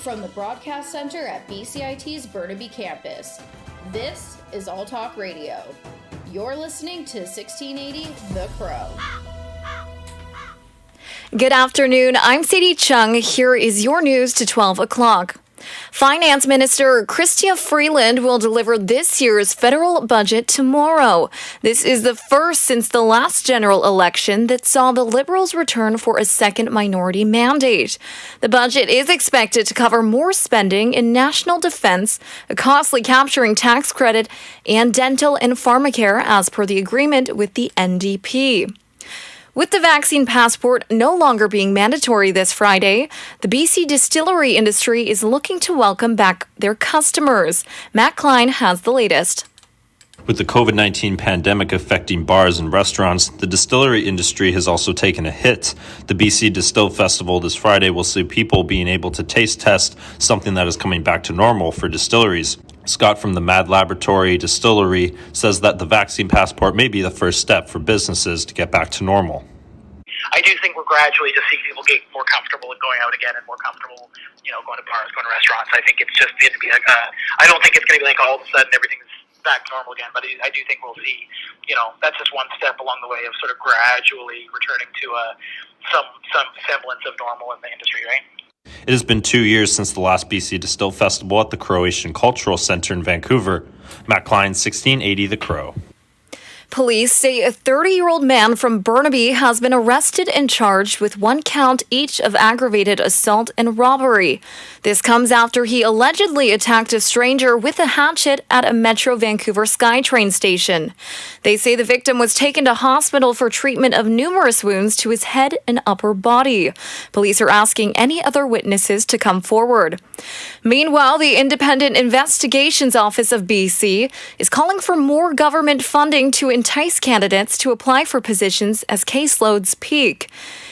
From the Broadcast Center at BCIT's Burnaby Campus, this is All Talk Radio. You're listening to 1680 The Crow. Good afternoon, I'm Sadie Chung. Here is your news to 12 o'clock. Finance Minister Chrystia Freeland will deliver this year's federal budget tomorrow. This is the first since the last general election that saw the Liberals return for a second minority mandate. The budget is expected to cover more spending in national defense, a costly capturing tax credit, and dental and pharmacare as per the agreement with the NDP. With the vaccine passport no longer being mandatory this Friday, the BC distillery industry is looking to welcome back their customers. Matt Klein has the latest. With the COVID-19 pandemic affecting bars and restaurants, the distillery industry has also taken a hit. The BC Distill Festival this Friday will see people being able to taste test, something that is coming back to normal for distilleries. Scott from the Mad Laboratory Distillery says that the vaccine passport may be the first step for businesses to get back to normal. I do think we're gradually just seeing people get more comfortable with going out again and more comfortable, going to bars, going to restaurants. I think it's just going to be like, I don't think it's going to be like all of a sudden everything's back to normal again, but I do think we'll see, that's just one step along the way of sort of gradually returning to some semblance of normal in the industry, right? It has been 2 years since the last BC Distill Festival at the Croatian Cultural Centre in Vancouver. Matt Klein, 1680 The Crow. Police say a 30-year-old man from Burnaby has been arrested and charged with 1 count each of aggravated assault and robbery. This comes after he allegedly attacked a stranger with a hatchet at a Metro Vancouver SkyTrain station. They say the victim was taken to hospital for treatment of numerous wounds to his head and upper body. Police are asking any other witnesses to come forward. Meanwhile, the Independent Investigations Office of BC is calling for more government funding to entice candidates to apply for positions as caseloads peak.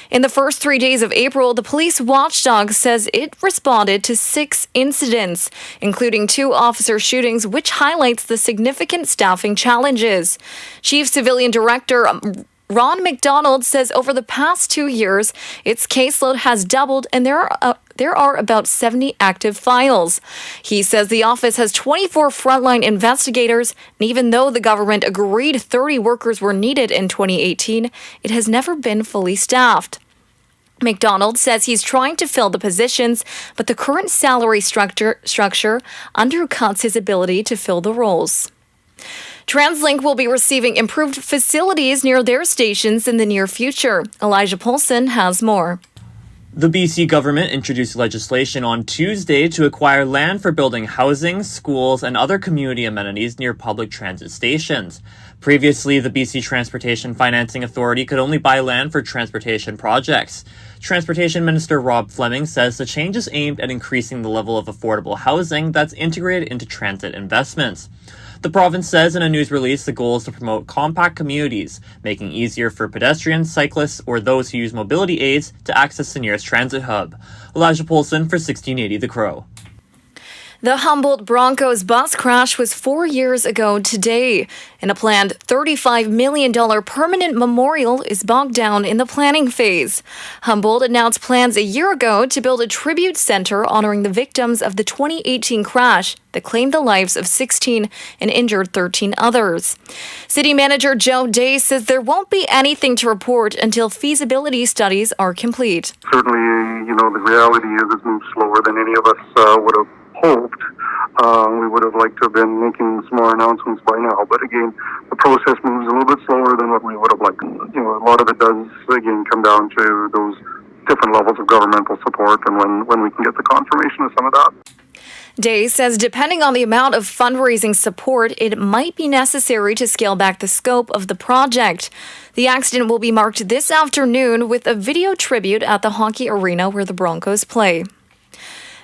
In the first 3 days of April, the police watchdog says it responded to 6 incidents, including 2 officer shootings, which highlights the significant staffing challenges. Chief Civilian Director Ron McDonald says over the past 2 years, its caseload has doubled and there are about 70 active files. He says the office has 24 frontline investigators, and even though the government agreed 30 workers were needed in 2018, it has never been fully staffed. McDonald says he's trying to fill the positions, but the current salary structure undercuts his ability to fill the roles. TransLink will be receiving improved facilities near their stations in the near future. Elijah Polson has more. The BC government introduced legislation on Tuesday to acquire land for building housing, schools, and other community amenities near public transit stations. Previously, the BC Transportation Financing Authority could only buy land for transportation projects. Transportation Minister Rob Fleming says the change is aimed at increasing the level of affordable housing that's integrated into transit investments. The province says in a news release the goal is to promote compact communities, making it easier for pedestrians, cyclists, or those who use mobility aids to access the nearest transit hub. Elijah Polson for 1680 The Crow. The Humboldt Broncos bus crash was 4 years ago today, and a planned $35 million permanent memorial is bogged down in the planning phase. Humboldt announced plans a year ago to build a tribute center honoring the victims of the 2018 crash that claimed the lives of 16 and injured 13 others. City Manager Joe Day says there won't be anything to report until feasibility studies are complete. Certainly, the reality is it's moved slower than any of us would have hoped. We would have liked to have been making some more announcements by now, but again, the process moves a little bit slower than what we would have liked. A lot of it does, again, come down to those different levels of governmental support and when we can get the confirmation of some of that. Day says depending on the amount of fundraising support, it might be necessary to scale back the scope of the project. The accident will be marked this afternoon with a video tribute at the hockey arena where the Broncos play.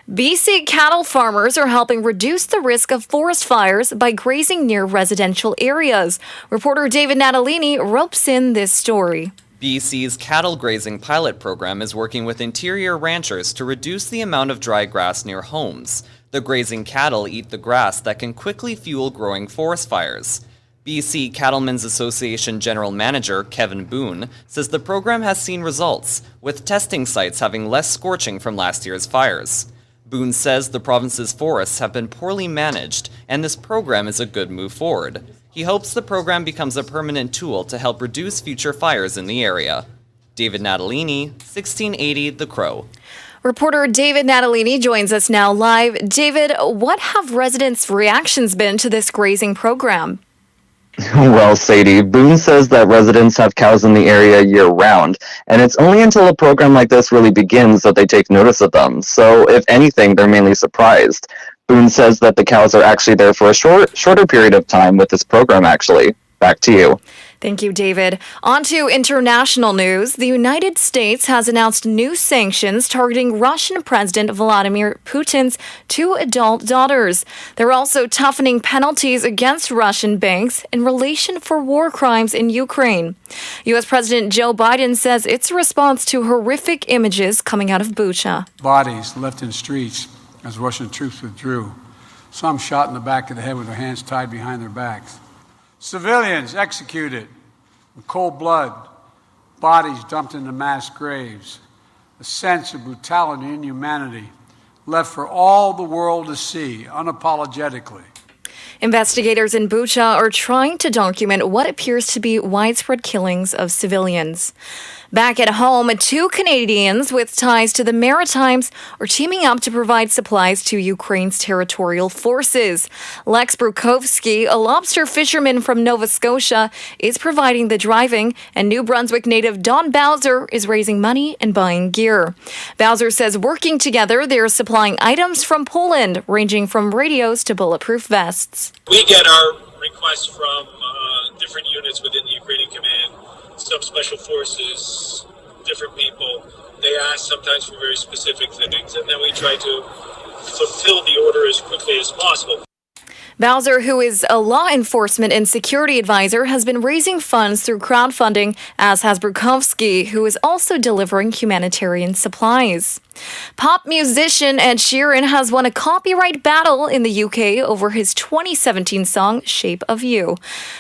BC cattle farmers are helping reduce the risk of forest fires by grazing near residential areas. Reporter David Natalini ropes in this story. BC's cattle grazing pilot program is working with interior ranchers to reduce the amount of dry grass near homes. The grazing cattle eat the grass that can quickly fuel growing forest fires. BC Cattlemen's Association General Manager Kevin Boone says the program has seen results, with testing sites having less scorching from last year's fires. Boone says the province's forests have been poorly managed, and this program is a good move forward. He hopes the program becomes a permanent tool to help reduce future fires in the area. David Natalini, 1680 The Crow. Reporter David Natalini joins us now live. David, what have residents' reactions been to this grazing program? Well, Sadie, Boone says that residents have cows in the area year-round, and it's only until a program like this really begins that they take notice of them. So, if anything, they're mainly surprised. Boone says that the cows are actually there for a shorter period of time with this program, actually. Back to you. Thank you, David. On to international news. The United States has announced new sanctions targeting Russian President Vladimir Putin's 2 adult daughters. They're also toughening penalties against Russian banks in relation for war crimes in Ukraine. U.S. President Joe Biden says it's a response to horrific images coming out of Bucha. Bodies left in streets as Russian troops withdrew. Some shot in the back of the head with their hands tied behind their backs. Civilians executed in cold blood, bodies dumped into mass graves, a sense of brutality and inhumanity left for all the world to see unapologetically. Investigators in Bucha are trying to document what appears to be widespread killings of civilians. Back at home, 2 Canadians with ties to the Maritimes are teaming up to provide supplies to Ukraine's territorial forces. Lex Brukovsky, a lobster fisherman from Nova Scotia, is providing the driving, and New Brunswick native Don Bowser is raising money and buying gear. Bowser says working together, they're supplying items from Poland, ranging from radios to bulletproof vests. We get our requests from different units within the Ukrainian command, some special forces, different people. They ask sometimes for very specific things, and then we try to fulfill the order as quickly as possible. Bowser, who is a law enforcement and security advisor, has been raising funds through crowdfunding, as has Brukovsky, who is also delivering humanitarian supplies. Pop musician Ed Sheeran has won a copyright battle in the UK over his 2017 song, Shape of You.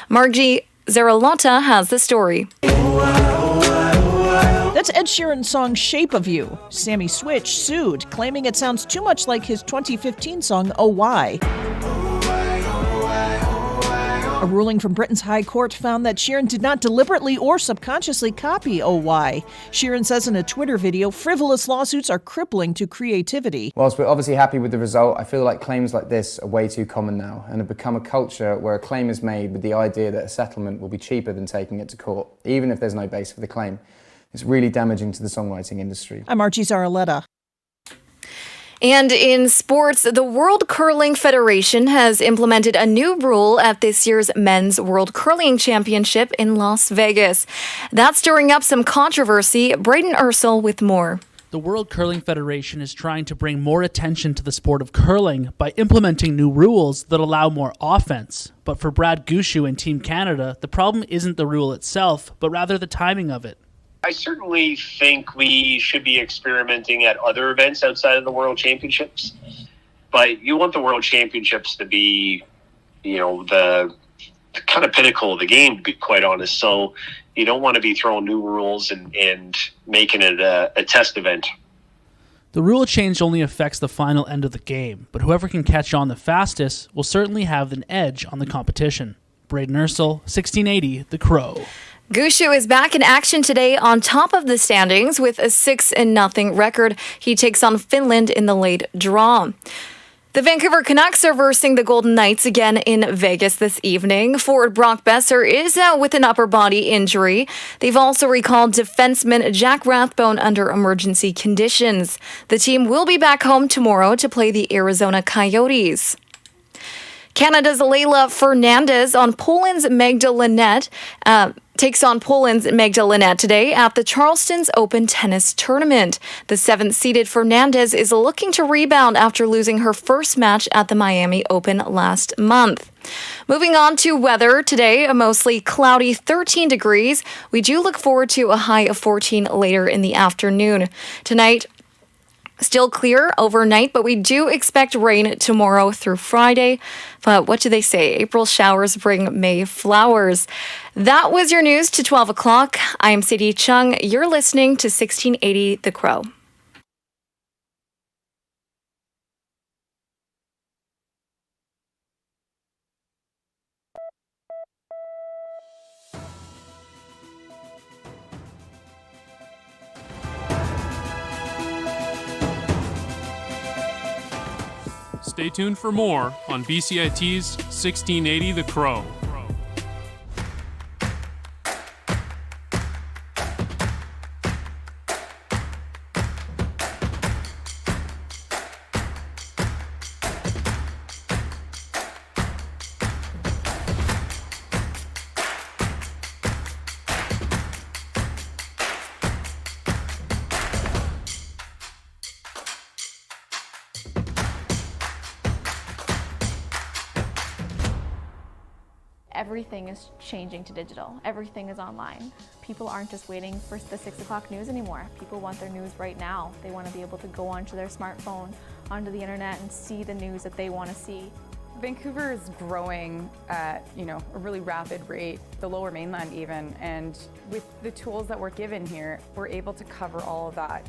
Margie Zaralotta has the story. That's Ed Sheeran's song Shape of You. Sammy Switch sued, claiming it sounds too much like his 2015 song Oh Why. A ruling from Britain's High Court found that Sheeran did not deliberately or subconsciously copy Oh Why. Sheeran says in a Twitter video, frivolous lawsuits are crippling to creativity. Whilst we're obviously happy with the result, I feel like claims like this are way too common now and have become a culture where a claim is made with the idea that a settlement will be cheaper than taking it to court, even if there's no base for the claim. It's really damaging to the songwriting industry. I'm Margie Zaraletta. And in sports, the World Curling Federation has implemented a new rule at this year's Men's World Curling Championship in Las Vegas. That's stirring up some controversy. Braden Ursel with more. The World Curling Federation is trying to bring more attention to the sport of curling by implementing new rules that allow more offense. But for Brad Gushu and Team Canada, the problem isn't the rule itself, but rather the timing of it. I certainly think we should be experimenting at other events outside of the World Championships. But you want the World Championships to be, the kind of pinnacle of the game, to be quite honest. So you don't want to be throwing new rules and making it a test event. The rule change only affects the final end of the game, but whoever can catch on the fastest will certainly have an edge on the competition. Braden Ursel, 1680, The Crow. Gushu is back in action today on top of the standings with a 6-0 record. He takes on Finland in the late draw. The Vancouver Canucks are versing the Golden Knights again in Vegas this evening. Forward Brock Besser is out with an upper body injury. They've also recalled defenseman Jack Rathbone under emergency conditions. The team will be back home tomorrow to play the Arizona Coyotes. Canada's Leila Fernandez on Poland's Magda Linette takes on Poland's Magda Linette today at the Charleston's Open Tennis Tournament. The 7th-seeded Fernandez is looking to rebound after losing her first match at the Miami Open last month. Moving on to weather today, a mostly cloudy 13 degrees. We do look forward to a high of 14 later in the afternoon. Tonight, still clear overnight, but we do expect rain tomorrow through Friday. But what do they say? April showers bring May flowers. That was your news to 12 o'clock. I am Sadie Chung. You're listening to 1680 The Crow. Stay tuned for more on BCIT's 1680 The Crow. Everything is changing to digital. Everything is online. People aren't just waiting for the 6 o'clock news anymore. People want their news right now. They want to be able to go onto their smartphone, onto the internet, and see the news that they want to see. Vancouver is growing at, a really rapid rate, the Lower Mainland even, and with the tools that we're given here, we're able to cover all of that.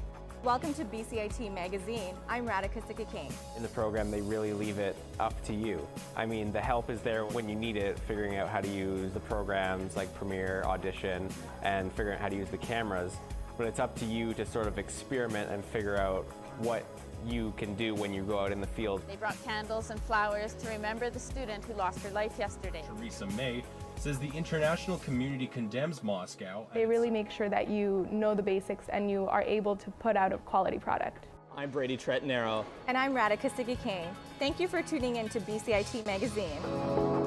Welcome to BCIT Magazine. I'm Radhika Sikakane. In the program, they really leave it up to you. I mean, the help is there when you need it, figuring out how to use the programs like Premiere, Audition, and figuring out how to use the cameras. But it's up to you to sort of experiment and figure out what you can do when you go out in the field. They brought candles and flowers to remember the student who lost her life yesterday. Theresa May says the international community condemns Moscow. They really make sure that you know the basics and you are able to put out a quality product. I'm Brady Tretanero. And I'm Radhika Sikakane. Thank you for tuning in to BCIT Magazine.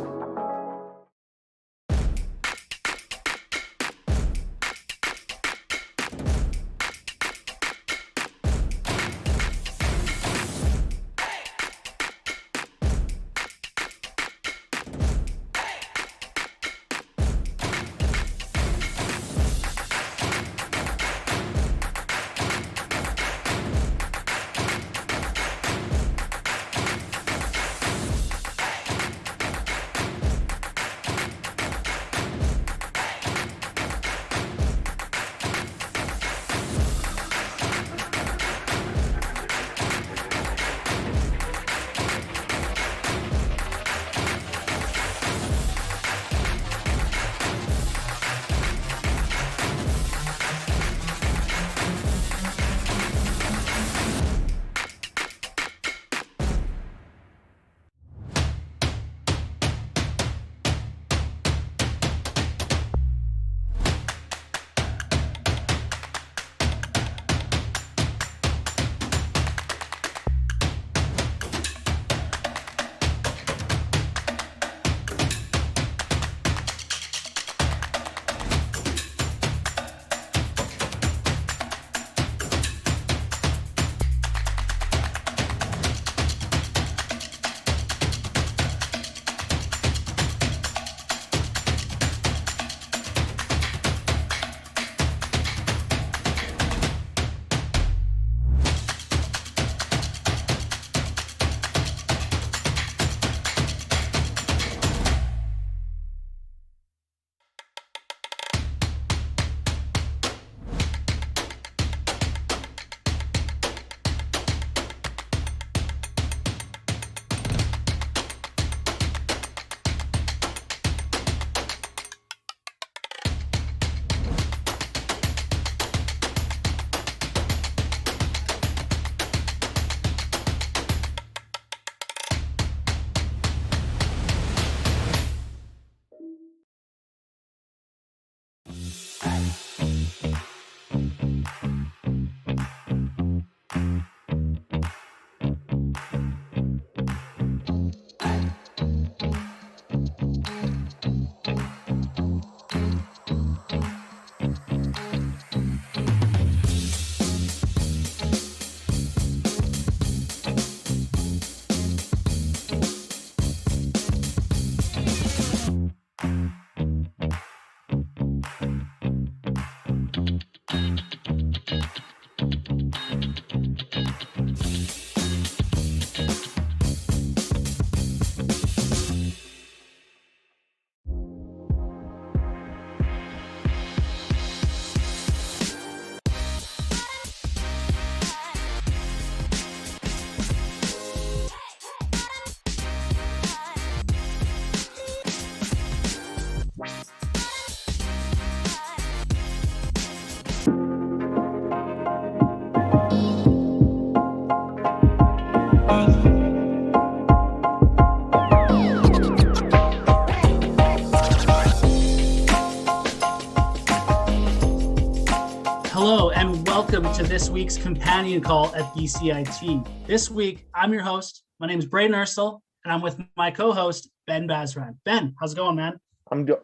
week's companion call at BCIT. This week, I'm your host. My name is Braden Ursel, and I'm with my co-host, Ben Bazran. Ben, how's it going, man?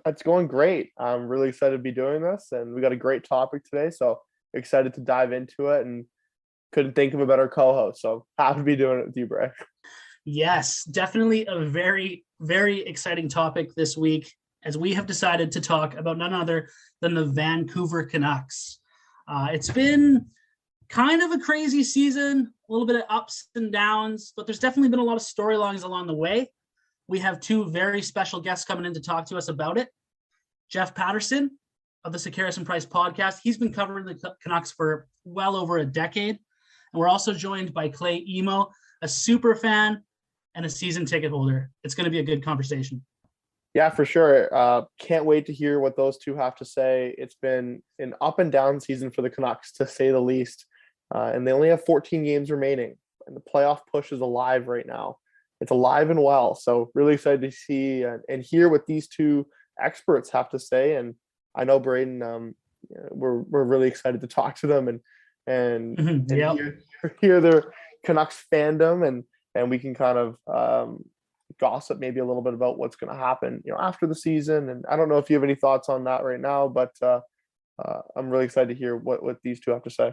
It's going great. I'm really excited to be doing this, and we got a great topic today, so excited to dive into it, and couldn't think of a better co-host, so happy to be doing it with you, Bray. Yes, definitely a very, very exciting topic this week, as we have decided to talk about none other than the Vancouver Canucks. It's been kind of a crazy season, a little bit of ups and downs, but there's definitely been a lot of storylines along the way. We have two very special guests coming in to talk to us about it. Jeff Patterson of the Sekeres and Price podcast. He's been covering the Canucks for well over a decade. And we're also joined by Clay Emo, a super fan and a season ticket holder. It's going to be a good conversation. Yeah, for sure. Can't wait to hear what those two have to say. It's been an up and down season for the Canucks, to say the least. And they only have 14 games remaining. And the playoff push is alive right now. It's alive and well. So really excited to see and hear what these two experts have to say. And I know, Braden, we're really excited to talk to them and hear their Canucks fandom, and we can kind of gossip maybe a little bit about what's going to happen, after the season. And I don't know if you have any thoughts on that right now, but I'm really excited to hear what these two have to say.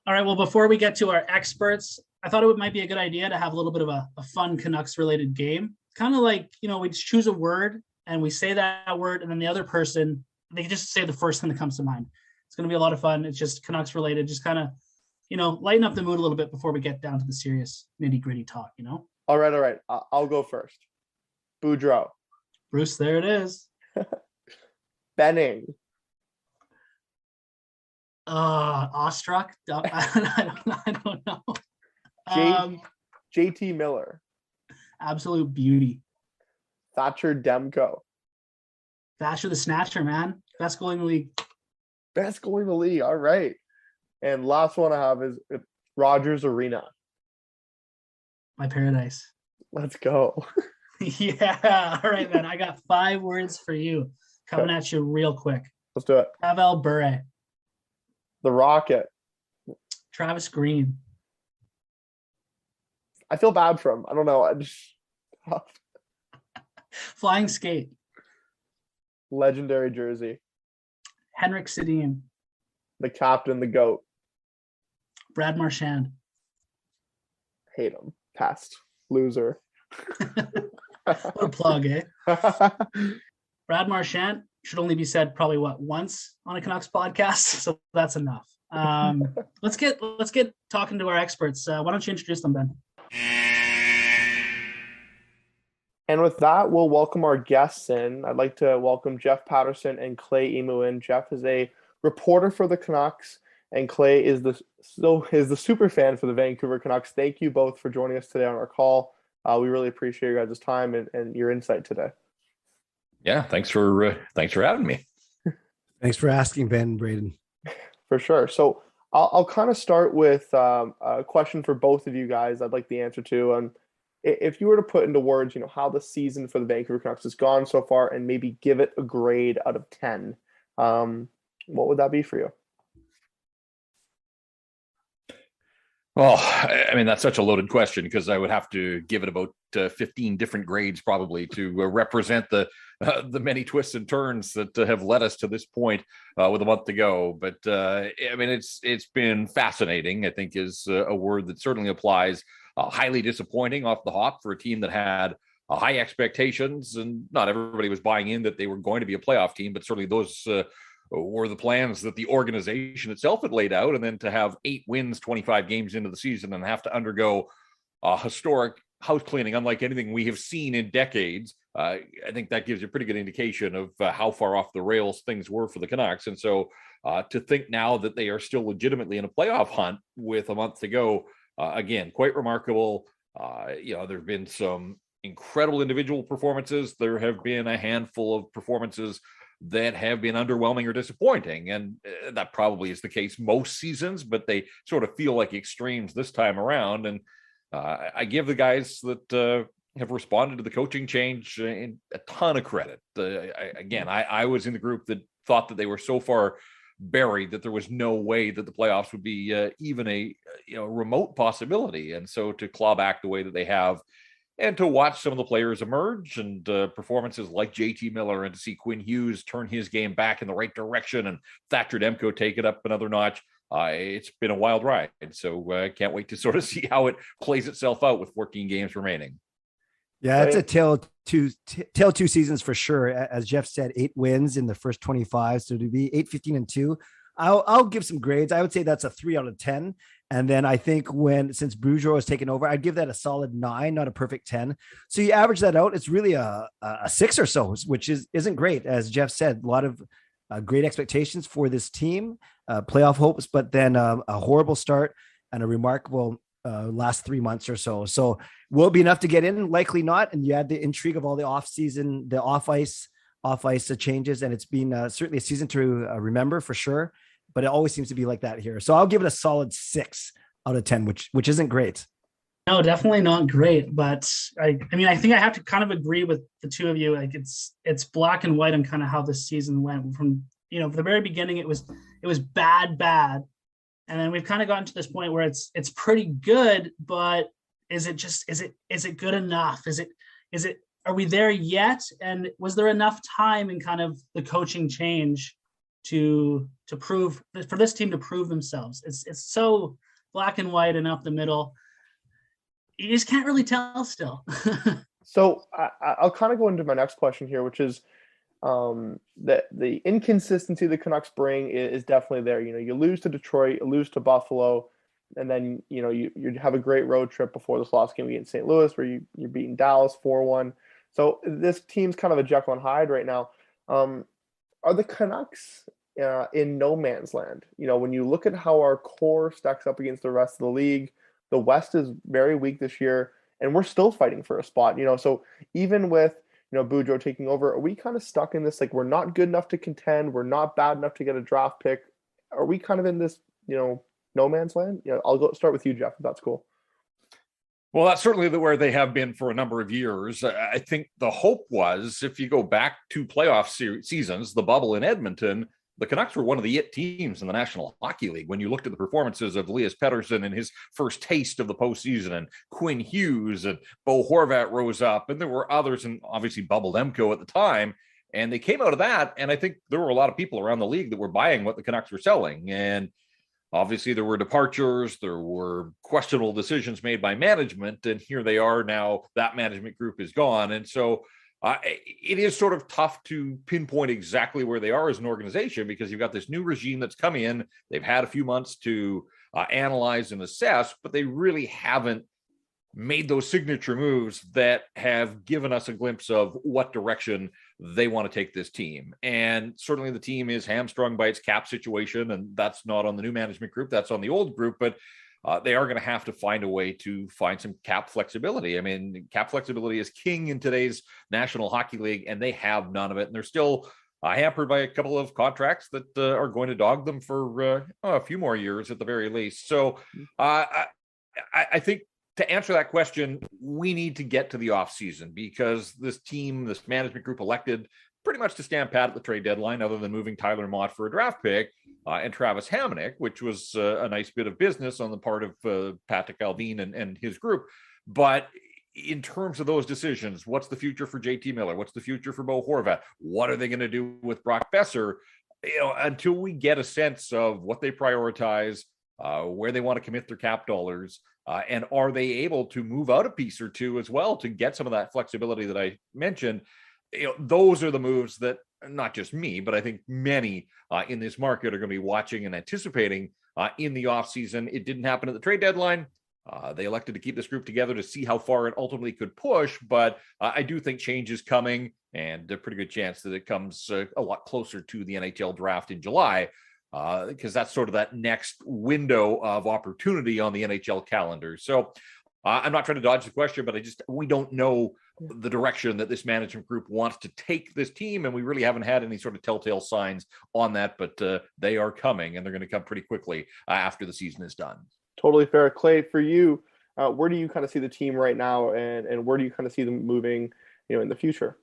All right. Well, before we get to our experts, I thought it might be a good idea to have a little bit of a fun Canucks related game. Kind of like, we just choose a word and we say that word, and then the other person, they can just say the first thing that comes to mind. It's going to be a lot of fun. It's just Canucks related, just kind of, lighten up the mood a little bit before we get down to the serious nitty gritty talk, All right. I'll go first. Boudreaux. Bruce, there it is. Benning. Awestruck. I don't know. JT Miller. Absolute beauty. Thatcher Demko. Thatcher the Snatcher, man. Best goalie in the league. Best goalie in the league. All right. And last one I have is Rogers Arena. My paradise. Let's go. Yeah. All right, man. I got 5 words for you coming at you real quick. Let's do it. Pavel Bure. The Rocket. Travis Green. I feel bad for him. I don't know. Flying Skate. Legendary jersey. Henrik Sedin. The captain, the GOAT. Brad Marchand. Hate him. Past. Loser. What a plug, eh? Brad Marchand should only be said probably once on a Canucks podcast, so that's enough. Let's get talking to our experts. Why don't you introduce them, Ben? And with that, we'll welcome our guests in. I'd like to welcome Jeff Patterson and Clay Emo in. Jeff is a reporter for the Canucks, and Clay is the super fan for the Vancouver Canucks. Thank you both for joining us today on our call. We really appreciate your guys' time and your insight today. Yeah, thanks for having me. Thanks for asking, Ben and Braden. For sure. So I'll kind of start with a question for both of you guys. I'd like the answer to. If you were to put into words, how the season for the Vancouver Canucks has gone so far, and maybe give it a grade out of 10, what would that be for you? Well, I mean, that's such a loaded question, because I would have to give it about 15 different grades probably to represent the many twists and turns that have led us to this point with a month to go. But I mean, it's been fascinating, I think, is a word that certainly applies. Highly disappointing off the hop for a team that had high expectations, and not everybody was buying in that they were going to be a playoff team, but certainly those were the plans that the organization itself had laid out. And then to have 8 wins, 25 games into the season, and have to undergo a historic house cleaning unlike anything we have seen in decades, I think that gives you a pretty good indication of how far off the rails things were for the Canucks. And so to think now that they are still legitimately in a playoff hunt with a month to go, again, quite remarkable. There have been some incredible individual performances. There have been a handful of performances that have been underwhelming or disappointing. And that probably is the case most seasons, but they sort of feel like extremes this time around. And I give the guys that have responded to the coaching change a ton of credit. I was in the group that thought that they were so far buried, that there was no way that the playoffs would be even a remote possibility. And so to claw back the way that they have, and to watch some of the players emerge and performances like JT Miller, and to see Quinn Hughes turn his game back in the right direction and Thatcher Demko take it up another notch, it's been a wild ride. And so I can't wait to sort of see how it plays itself out with 14 games remaining. Yeah, it's a tale two seasons for sure. As Jeff said, 8 wins in the first 25. So to be 8-15-2, I'll give some grades. I would say that's a 3 out of 10. And then I think since Boudreau has taken over, I'd give that a solid 9, not a perfect 10. So you average that out, it's really a 6 or so, which isn't great. As Jeff said, a lot of great expectations for this team, playoff hopes, but then a horrible start and a remarkable last 3 months or so. So will it be enough to get in? Likely not. And you add the intrigue of all the off-season, the off-ice changes, and it's been certainly a season to remember for sure. But it always seems to be like that here. So I'll give it a solid 6 out of 10, which isn't great. No, definitely not great. But I mean, I think I have to kind of agree with the two of you. Like it's black and white on kind of how this season went. From from the very beginning, it was bad, and then we've kind of gotten to this point where it's pretty good. But is it good enough? Are we there yet? And was there enough time in kind of the coaching change to prove for this team to prove themselves? It's so black and white and up the middle. You just can't really tell still. So I'll kind of go into my next question here, which is that the inconsistency the Canucks bring is definitely there. You lose to Detroit, you lose to Buffalo, and then you have a great road trip before this last game against St. Louis, where you're beating Dallas 4-1. So this team's kind of a Jekyll and Hyde right now. Are the Canucks in no man's land? When you look at how our core stacks up against the rest of the league, the West is very weak this year, and we're still fighting for a spot. So even with Boudreau taking over, are we kind of stuck in this, like, we're not good enough to contend, we're not bad enough to get a draft pick? Are we kind of in this no man's land? I'll start with you, Jeff, if that's cool. Well, that's certainly where they have been for a number of years. I think the hope was, if you go back to playoff seasons, the bubble in Edmonton, the Canucks were one of the it teams in the National Hockey League. When you looked at the performances of Elias Pettersson in his first taste of the postseason, and Quinn Hughes and Bo Horvat rose up, and there were others, and obviously Bubble Demko at the time, and they came out of that. And I think there were a lot of people around the league that were buying what the Canucks were selling. And obviously there were departures, there were questionable decisions made by management, and here they are now. That management group is gone. And so it is sort of tough to pinpoint exactly where they are as an organization, because you've got this new regime that's come in. They've had a few months to analyze and assess, but they really haven't made those signature moves that have given us a glimpse of what direction they want to take this team. And certainly the team is hamstrung by its cap situation, and that's not on the new management group, that's on the old group. But they are going to have to find a way to find some cap flexibility. I mean, cap flexibility is king in today's National Hockey League, and they have none of it. And they're still hampered by a couple of contracts that are going to dog them for a few more years at the very least. So I think to answer that question, we need to get to the offseason, because this team, this management group, elected pretty much to stand pat at the trade deadline, other than moving Tyler Mott for a draft pick and Travis Hamonic, which was a nice bit of business on the part of Patrick Alvin and his group. But in terms of those decisions, what's the future for JT Miller? What's the future for Bo Horvat? What are they going to do with Brock Besser? Until we get a sense of what they prioritize, where they want to commit their cap dollars, and are they able to move out a piece or two as well to get some of that flexibility that I mentioned, those are the moves that not just me, but I think many in this market are going to be watching and anticipating in the offseason. It didn't happen at the trade deadline. They elected to keep this group together to see how far it ultimately could push. But I do think change is coming, and a pretty good chance that it comes a lot closer to the NHL draft in July, because that's sort of that next window of opportunity on the NHL calendar. So I'm not trying to dodge the question, but we don't know the direction that this management group wants to take this team, and we really haven't had any sort of telltale signs on that, but they are coming, and they're going to come pretty quickly after the season is done. Totally fair. Clay, for you, where do you kind of see the team right now, and where do you kind of see them moving, in the future?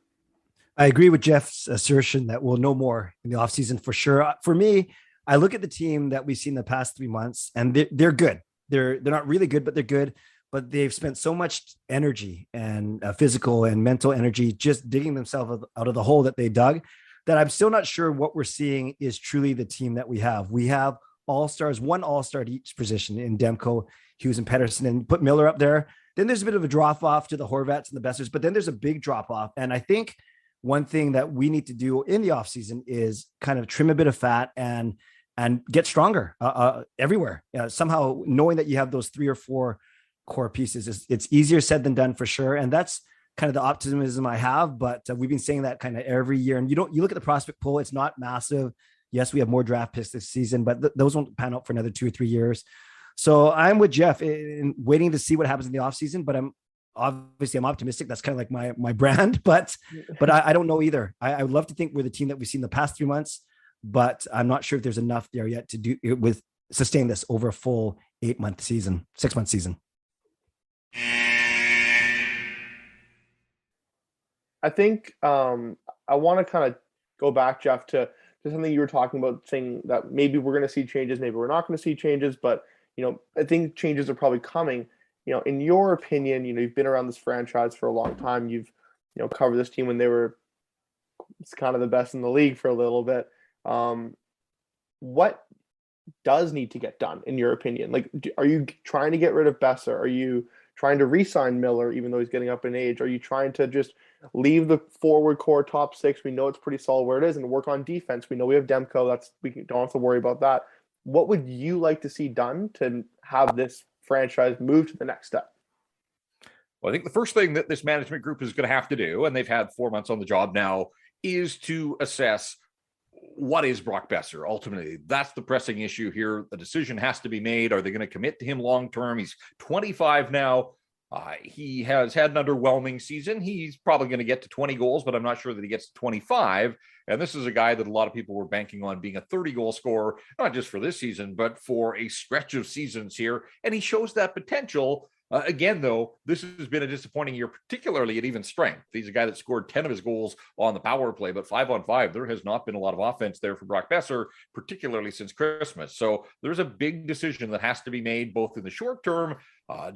I agree with Jeff's assertion that we'll know more in the offseason for sure. For me, I look at the team that we've seen the past 3 months, and they're good. They're not really good, but they're good. But they've spent so much energy and physical and mental energy just digging themselves out of the hole that they dug, that I'm still not sure what we're seeing is truly the team that we have. We have all-stars, one all-star at each position in Demko, Hughes, and Pedersen, and put Miller up there. Then there's a bit of a drop-off to the Horvats and the Besters, but then there's a big drop-off. And I think one thing that we need to do in the offseason is kind of trim a bit of fat and get stronger everywhere. Somehow knowing that you have those 3 or 4 core pieces, it's easier said than done for sure. And that's kind of the optimism I have, but we've been saying that kind of every year. And you look at the prospect pool, it's not massive. Yes, we have more draft picks this season, but those won't pan out for another 2 or 3 years. So I'm with Jeff in waiting to see what happens in the offseason, but I'm optimistic. That's kind of like my brand, but I don't know either. I would love to think we're the team that we've seen the past 3 months, but I'm not sure if there's enough there yet to do with sustain this over a full 6-month season. I think I want to kind of go back, Jeff, to something you were talking about, saying that maybe we're going to see changes, maybe we're not going to see changes, but I think changes are probably coming. In your opinion, you've been around this franchise for a long time. You've covered this team when they were kind of the best in the league for a little bit. What does need to get done in your opinion? Like, are you trying to get rid of Besser? Are you trying to re-sign Miller, even though he's getting up in age? Are you trying to just leave the forward core top 6? We know it's pretty solid where it is, and work on defense. We know we have Demko. Don't have to worry about that. What would you like to see done to have this franchise move to the next step? Well, I think the first thing that this management group is going to have to do, and they've had 4 months on the job now, is to assess what is Brock Besser. Ultimately, that's the pressing issue here. The decision has to be made. Are they going to commit to him long term? He's 25 now. He has had an underwhelming season. He's probably going to get to 20 goals, but I'm not sure that he gets to 25. And this is a guy that a lot of people were banking on being a 30-goal scorer, not just for this season, but for a stretch of seasons here. And he shows that potential. Again, though, this has been a disappointing year, particularly at even strength. He's a guy that scored 10 of his goals on the power play, but 5-on-5, there has not been a lot of offense there for Brock Besser, particularly since Christmas. So there's a big decision that has to be made, both in the short term.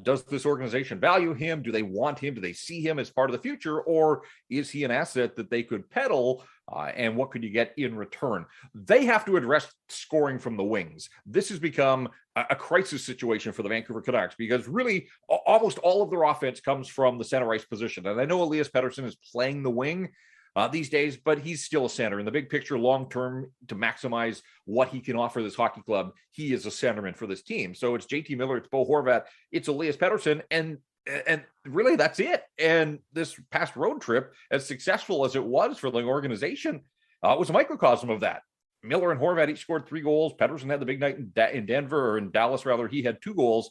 Does this organization value him? Do they want him? Do they see him as part of the future? Or is he an asset that they could peddle? And what could you get in return? They have to address scoring from the wings. This has become a crisis situation for the Vancouver Canucks, because really almost all of their offense comes from the center ice position. And I know Elias Pettersson is playing the wing these days, but he's still a center. In the big picture, long-term, to maximize what he can offer this hockey club, he is a centerman for this team. So it's JT Miller, it's Bo Horvat, it's Elias Pettersson, and really that's it. And this past road trip, as successful as it was for the organization, was a microcosm of that. Miller and Horvat each scored 3 goals. Pettersson had the big night in Denver, or in Dallas rather. He had 2 goals.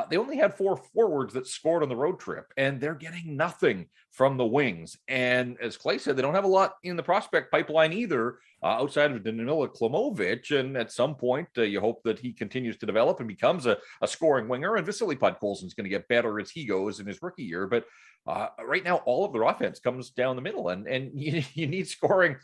They only had 4 forwards that scored on the road trip, and they're getting nothing from the wings. And as Clay said, they don't have a lot in the prospect pipeline either, outside of Danila Klomovic. And at some point, you hope that he continues to develop and becomes a scoring winger. And Vasily Podkolzin's going to get better as he goes in his rookie year. But right now, all of their offense comes down the middle, and you need scoring.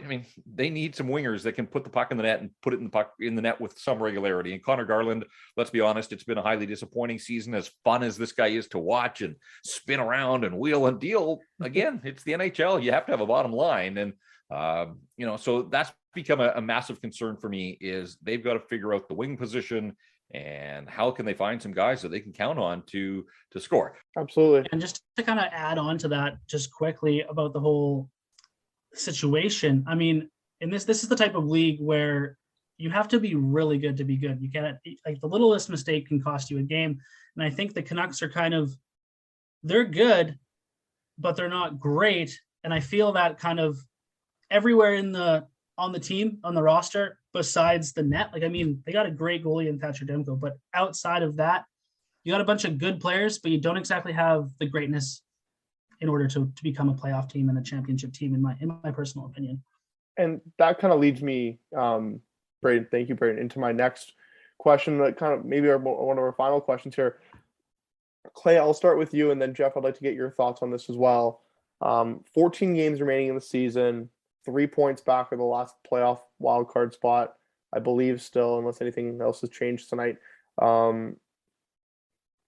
They need some wingers that can put the puck in the net and put it in the net with some regularity. And Connor Garland, let's be honest, it's been a highly disappointing season. As fun as this guy is to watch and spin around and wheel and deal, again, it's the NHL. You have to have a bottom line. And, so that's become a massive concern for me, is they've got to figure out the wing position and how can they find some guys that they can count on to score. Absolutely. And just to kind of add on to that just quickly about the whole situation. I mean, in this is the type of league where you have to be really good to be good. You can't, like, the littlest mistake can cost you a game. And I think the Canucks are they're good, but they're not great. And I feel that kind of everywhere on the team, on the roster, besides the net. Like, I mean, they got a great goalie in Thatcher Demko, but outside of that, you got a bunch of good players, but you don't exactly have the greatness in order to become a playoff team and a championship team, in my personal opinion. And that kind of leads me, Braden, thank you, Braden, into my next question, that kind of maybe one of our final questions here. Clay, I'll start with you, and then Jeff, I'd like to get your thoughts on this as well. 14 games remaining in the season. 3 points back of the last playoff wildcard spot, I believe still, unless anything else has changed tonight.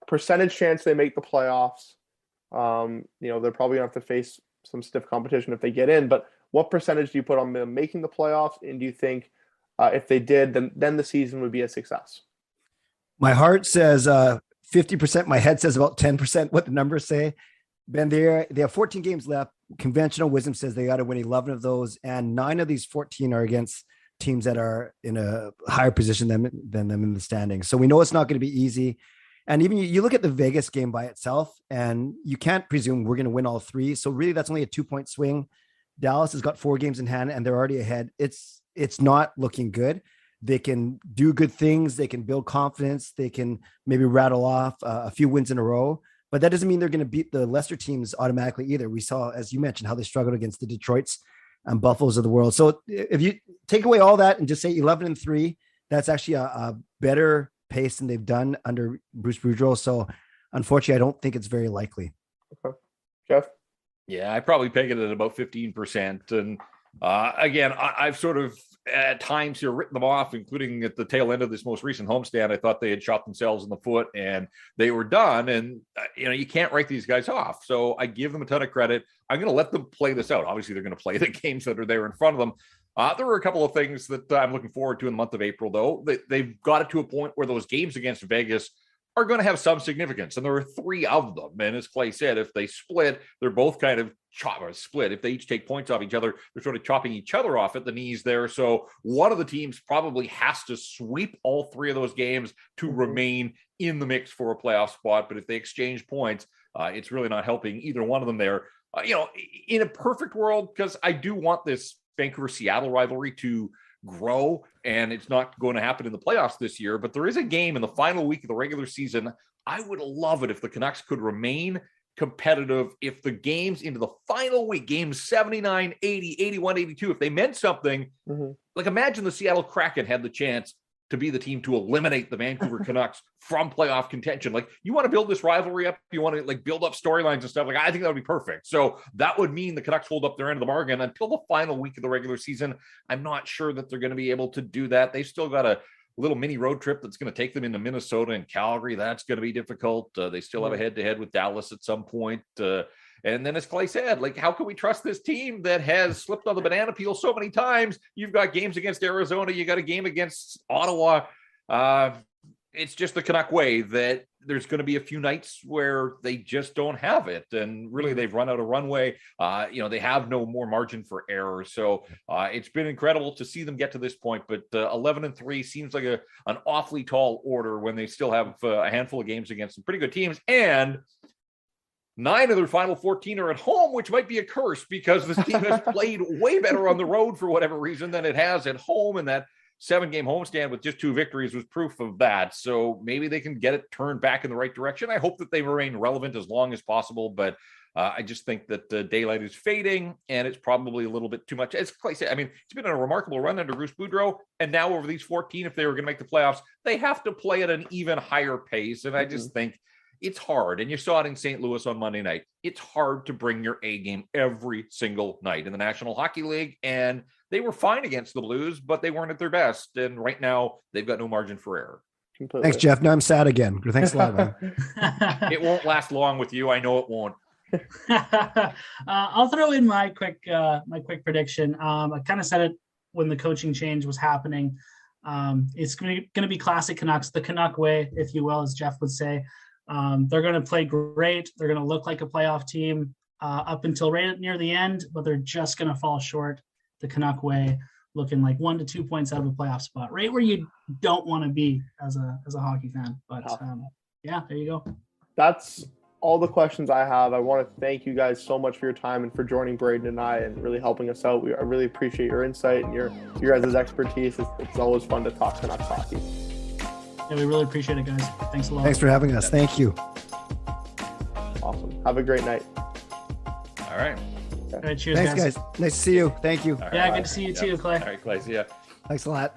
Percentage chance they make the playoffs. They're probably going to have to face some stiff competition if they get in, but what percentage do you put on them making the playoffs? And do you think if they did, then the season would be a success? My heart says 50%. My head says about 10%, what the numbers say. Ben, they have 14 games left. Conventional wisdom says they got to win 11 of those, and 9 of these 14 are against teams that are in a higher position than them in the standings. So we know it's not going to be easy. And even you look at the Vegas game by itself, and you can't presume we're going to win all 3. So really, that's only a 2-point swing. Dallas has got 4 games in hand, and they're already ahead. It's not looking good. They can do good things. They can build confidence. They can maybe rattle off a few wins in a row. But that doesn't mean they're going to beat the lesser teams automatically either. We saw, as you mentioned, how they struggled against the Detroits and Buffaloes of the world. So if you take away all that and just say 11-3, that's actually a better pace than they've done under Bruce Boudreau. So unfortunately, I don't think it's very likely. Okay. Jeff? Yeah, I probably peg it at about 15%. And again, I've sort of at times here written them off, including at the tail end of this most recent homestand. I thought they had shot themselves in the foot and they were done. And, you can't write these guys off. So I give them a ton of credit. I'm going to let them play this out. Obviously, they're going to play the games that are there in front of them. There were a couple of things that I'm looking forward to in the month of April, though. They've got it to a point where those games against Vegas are going to have some significance. And there are 3 of them. And as Clay said, if they split, they're both kind of split. If they each take points off each other, they're sort of chopping each other off at the knees there. So one of the teams probably has to sweep all 3 of those games to remain in the mix for a playoff spot. But if they exchange points, it's really not helping either one of them there. In a perfect world, because I do want this Vancouver-Seattle rivalry to grow, and it's not going to happen in the playoffs this year, but there is a game in the final week of the regular season. I would love it if the Canucks could remain competitive, if the games into the final week, games 79, 80, 81, 82, if they meant something. Like imagine the Seattle Kraken had the chance to be the team to eliminate the Vancouver Canucks from playoff contention. Like, you want to build this rivalry up, you want to build up storylines and stuff. Like, I think that would be perfect. So that would mean the Canucks hold up their end of the bargain until the final week of the regular season. I'm not sure that they're going to be able to do that. They've still got a little mini road trip that's going to take them into Minnesota and Calgary. That's going to be difficult. They still have a head-to-head with Dallas at some point. And then as Clay said, how can we trust this team that has slipped on the banana peel so many times? You've got games against Arizona. You got a game against Ottawa. It's just the Canuck way that there's going to be a few nights where they just don't have it. And really, they've run out of runway. They have no more margin for error. So it's been incredible to see them get to this point. But 11-3 seems like an awfully tall order when they still have a handful of games against some pretty good teams. And 9 of their final 14 are at home, which might be a curse because this team has played way better on the road for whatever reason than it has at home. And that 7-game homestand with just 2 victories was proof of that. So maybe they can get it turned back in the right direction. I hope that they remain relevant as long as possible, but I just think that the daylight is fading and it's probably a little bit too much. As Clay said, it's been a remarkable run under Bruce Boudreau, and now over these 14, if they were going to make the playoffs, they have to play at an even higher pace. And I just think it's hard, and you saw it in St. Louis on Monday night. It's hard to bring your A game every single night in the National Hockey League, and they were fine against the Blues, but they weren't at their best. And right now, they've got no margin for error. Completely. Thanks, Jeff. Now I'm sad again. Thanks a lot, man. It won't last long with you. I know it won't. I'll throw in my quick prediction. I kind of said it when the coaching change was happening. It's going to be classic Canucks, the Canuck way, if you will, as Jeff would say. They're going to play great. They're going to look like a playoff team up until right near the end, but they're just going to fall short the Canuck way, looking like 1 to 2 points out of a playoff spot, right where you don't want to be as a hockey fan. But yeah, there you go. That's all the questions I have. I want to thank you guys so much for your time and for joining Braden and I and really helping us out. I really appreciate your insight and your guys' expertise. It's always fun to talk Canucks hockey. Yeah, we really appreciate it, guys. Thanks a lot. Thanks for having us. Thank you. Awesome. Have a great night. All right. All right, cheers, Thanks, guys. Nice to see you. Thank you. Yeah, good to see you too, Clay. All right, Clay. See ya. Thanks a lot.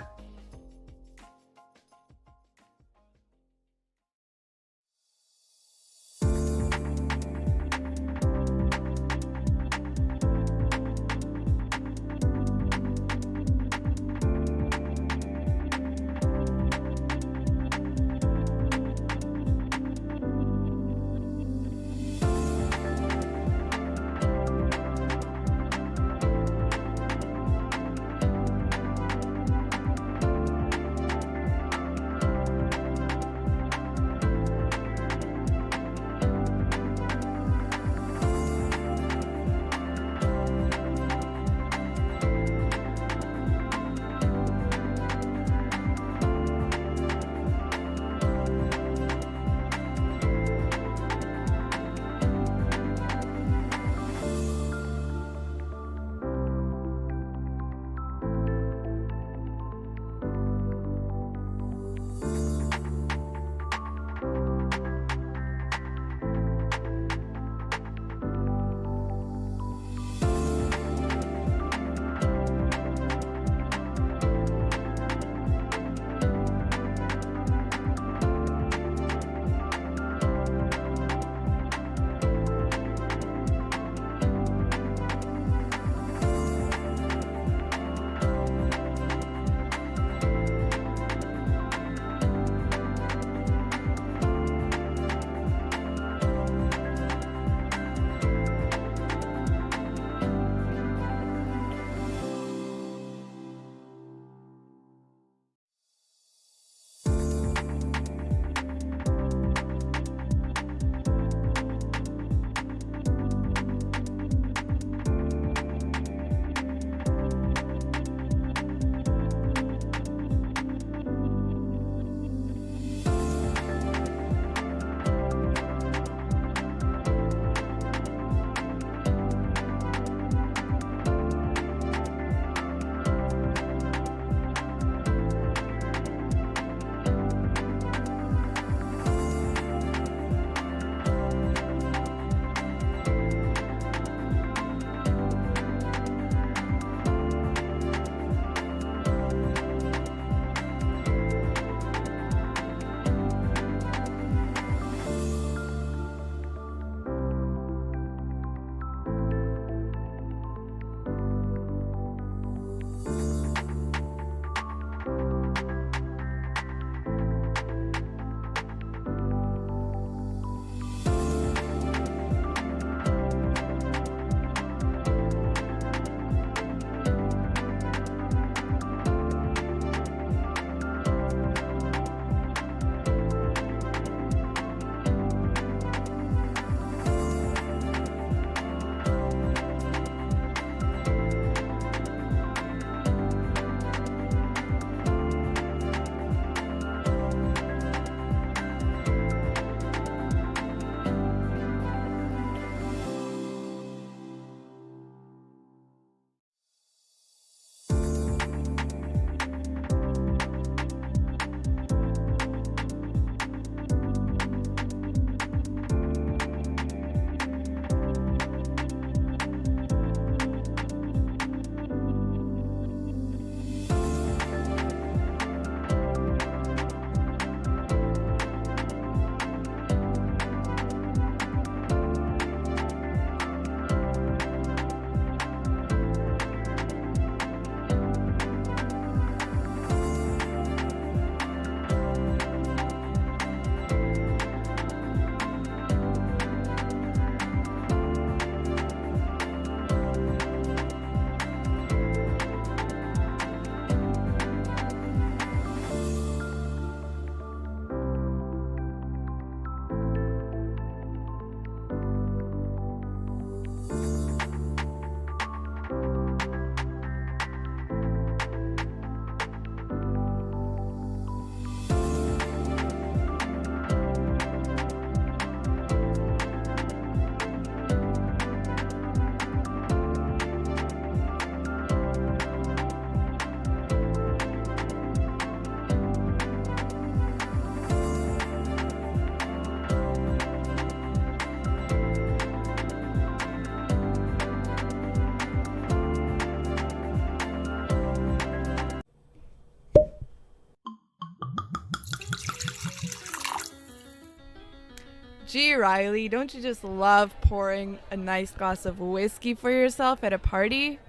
Gee, Riley, don't you just love pouring a nice glass of whiskey for yourself at a party?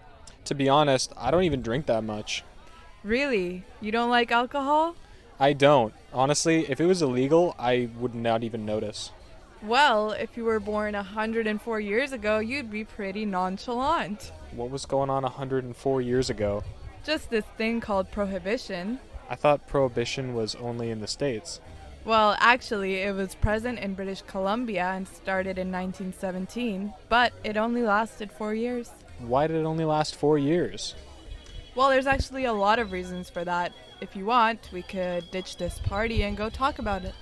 To be honest, I don't even drink that much. Really? You don't like alcohol? I don't. Honestly, if it was illegal, I would not even notice. Well, if you were born 104 years ago, you'd be pretty nonchalant. What was going on 104 years ago? Just this thing called prohibition. I thought prohibition was only in the States. Well, actually, it was present in British Columbia and started in 1917, but it only lasted 4 years. Why did it only last 4 years? Well, there's actually a lot of reasons for that. If you want, we could ditch this party and go talk about it.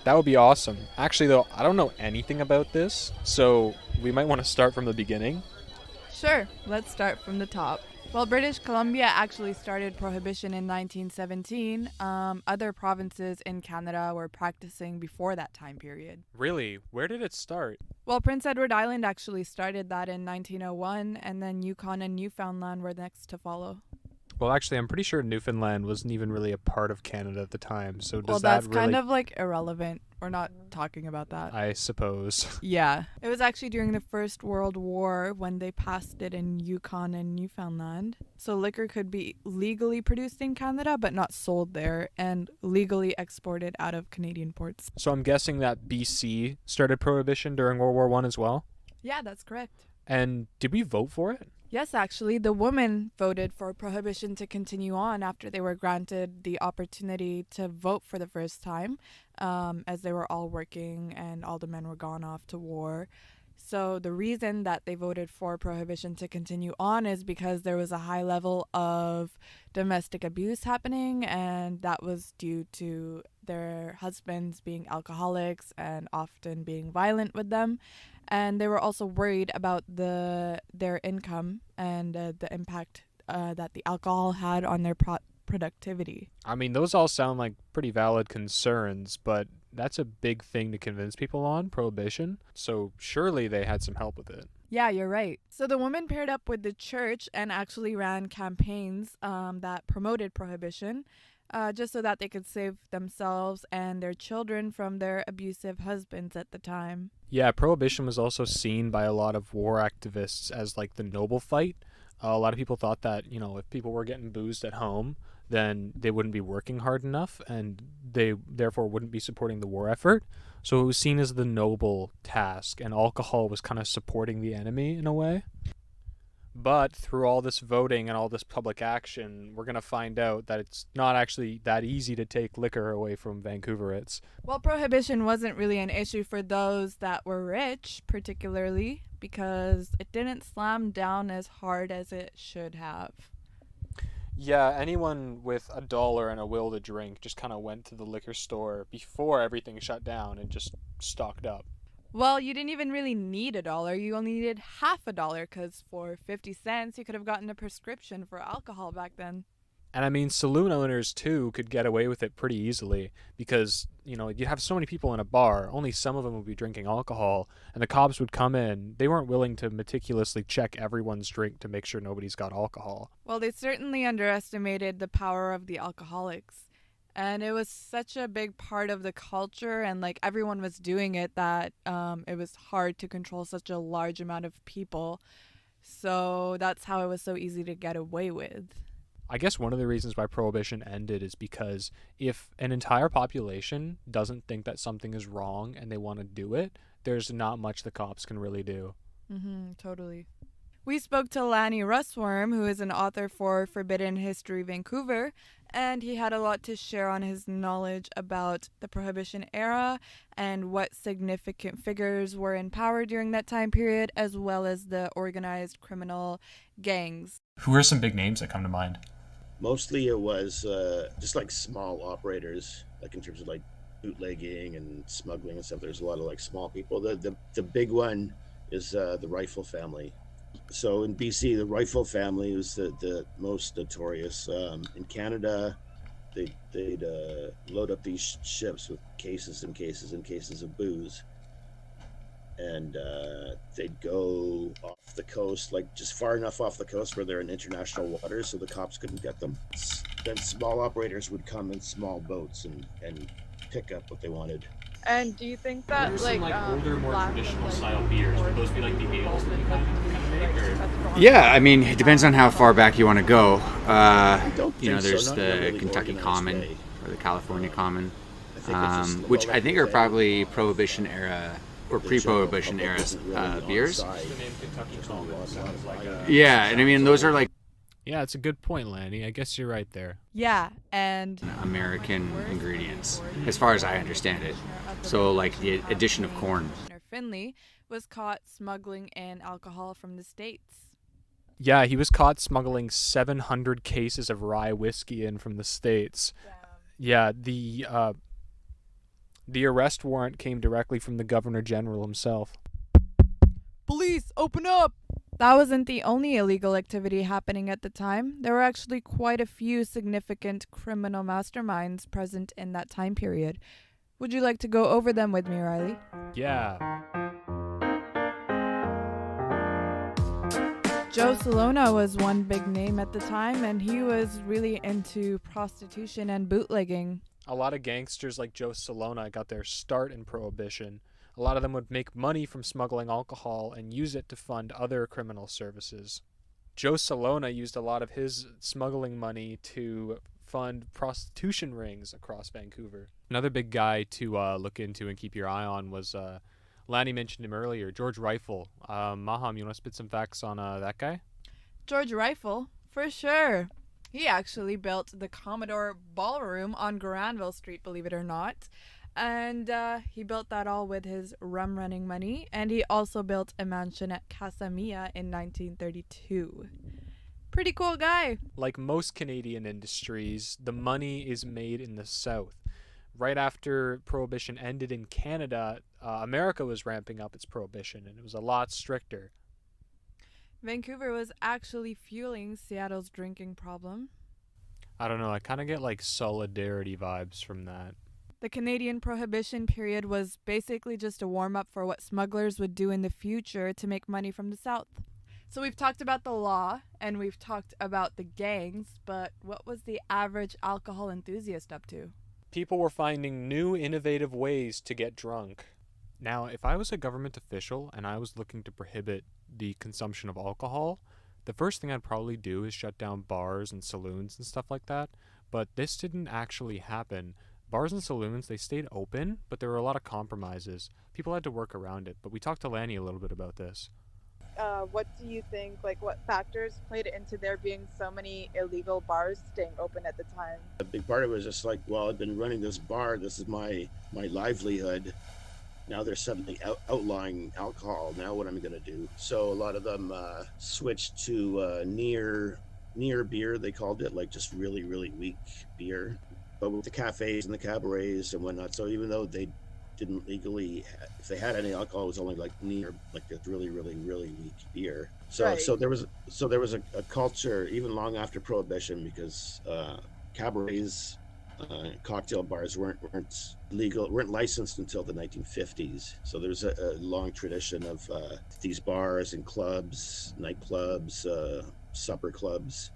That would be awesome. Actually, though, I don't know anything about this, so we might want to start from the beginning. Sure, let's start from the top. Well, British Columbia actually started prohibition in 1917. Other provinces in Canada were practicing before that time period. Really? Where did it start? Well, Prince Edward Island actually started that in 1901, and then Yukon and Newfoundland were next to follow. Well, actually, I'm pretty sure Newfoundland wasn't even really a part of Canada at the time, so does well, that that's really... kind of like irrelevant. We're not talking about that. I suppose. Yeah. It was actually during the First World War when they passed it in Yukon and Newfoundland. So liquor could be legally produced in Canada, but not sold there, and legally exported out of Canadian ports. So I'm guessing that BC started prohibition during World War I as well? Yeah, that's correct. And did we vote for it? Yes, actually, the women voted for prohibition to continue on after they were granted the opportunity to vote for the first time, as they were all working and all the men were gone off to war. So the reason that they voted for prohibition to continue on is because there was a high level of domestic abuse happening, and that was due to their husbands being alcoholics and often being violent with them. And they were also worried about their income and the impact that the alcohol had on their productivity. I mean, those all sound like pretty valid concerns, but that's a big thing to convince people on, prohibition. So surely they had some help with it. Yeah, you're right. So the women paired up with the church and actually ran campaigns that promoted prohibition, just so that they could save themselves and their children from their abusive husbands at the time. Yeah, prohibition was also seen by a lot of war activists as like the noble fight. A lot of people thought that, you know, if people were getting boozed at home, then they wouldn't be working hard enough and they therefore wouldn't be supporting the war effort. So it was seen as the noble task, and alcohol was kind of supporting the enemy in a way. But through all this voting and all this public action, we're going to find out that it's not actually that easy to take liquor away from Vancouverites. Well, prohibition wasn't really an issue for those that were rich, particularly, because it didn't slam down as hard as it should have. Yeah, anyone with $1 and a will to drink just kind of went to the liquor store before everything shut down and just stocked up. Well, you didn't even really need $1. You only needed half $1, because for 50 cents, you could have gotten a prescription for alcohol back then. And I mean, saloon owners, too, could get away with it pretty easily because, you know, you'd have so many people in a bar, only some of them would be drinking alcohol, and the cops would come in. They weren't willing to meticulously check everyone's drink to make sure nobody's got alcohol. Well, they certainly underestimated the power of the alcoholics. And it was such a big part of the culture, and like everyone was doing it, that it was hard to control such a large amount of people. So that's how it was so easy to get away with. I guess one of the reasons why prohibition ended is because if an entire population doesn't think that something is wrong and they want to do it, there's not much the cops can really do. Totally. We spoke to Lanny Russworm, who is an author for Forbidden History Vancouver, and he had a lot to share on his knowledge about the Prohibition era and what significant figures were in power during that time period, as well as the organized criminal gangs. Who are some big names that come to mind? Mostly it was just like small operators, like in terms of like bootlegging and smuggling and stuff. There's a lot of like small people. The big one is the Rifle family. So in BC, the Rifle family was the most notorious. In Canada, they'd load up these ships with cases and cases and cases of booze, and they'd go off the coast, like just far enough off the coast where they're in international waters, so the cops couldn't get them. Then small operators would come in small boats and pick up what they wanted. And do you think What that are some older, more lack of, traditional style beers? Would those be like the ales that you kind of make? Or? Yeah, I mean, it depends on how far back you want to go. There's Not the really Kentucky organized Common way. or the California Common, well, which I think are they- probably Prohibition era or pre-Prohibition era beers. Yeah, and I mean, those are like Yeah, it's a good point, Lanny. I guess you're right there. Yeah, and American ingredients, as far as I understand it. So, like the addition of corn. Commissioner Finley was caught smuggling in alcohol from the States. Yeah, he was caught smuggling 700 cases of rye whiskey in from the States. Yeah, the arrest warrant came directly from the Governor General himself. Police, open up! That wasn't the only illegal activity happening at the time. There were actually quite a few significant criminal masterminds present in that time period. Would you like to go over them with me, Riley? Yeah. Joe Salona was one big name at the time, and he was really into prostitution and bootlegging. A lot of gangsters like Joe Salona got their start in Prohibition. A lot of them would make money from smuggling alcohol and use it to fund other criminal services. Joe Salona used a lot of his smuggling money to fund prostitution rings across Vancouver. Another big guy to look into and keep your eye on was, Lanny mentioned him earlier, George Rifle. Maham, you want to spit some facts on that guy? George Rifle, for sure. He actually built the Commodore Ballroom on Granville Street, believe it or not. And he built that all with his rum running money. And he also built a mansion at Casa Mia in 1932. Pretty cool guy. Like most Canadian industries, the money is made in the South. Right after Prohibition ended in Canada, America was ramping up its Prohibition, and it was a lot stricter. Vancouver was actually fueling Seattle's drinking problem. I don't know, I kind of get like solidarity vibes from that. The Canadian Prohibition period was basically just a warm-up for what smugglers would do in the future to make money from the South. So we've talked about the law, and we've talked about the gangs, but what was the average alcohol enthusiast up to? People were finding new, innovative ways to get drunk. Now, if I was a government official and I was looking to prohibit the consumption of alcohol, the first thing I'd probably do is shut down bars and saloons and stuff like that. But this didn't actually happen. Bars and saloons, they stayed open, but there were a lot of compromises. People had to work around it, but we talked to Lanny a little bit about this. What do you think, what factors played into there being so many illegal bars staying open at the time? A big part of it was just like, well, I've been running this bar. This is my livelihood. Now they're suddenly outlawing alcohol. Now what am I going to do? So a lot of them switched to near beer, they called it, like just really, really weak beer. But with the cafes and the cabarets and whatnot, so even though they didn't legally, if they had any alcohol, it was only like near, like a really, really, really weak beer. So Right. so there was a culture even long after Prohibition, because cabarets, cocktail bars weren't legal, weren't licensed until the 1950s. So there's a long tradition of these bars and clubs, nightclubs, supper clubs.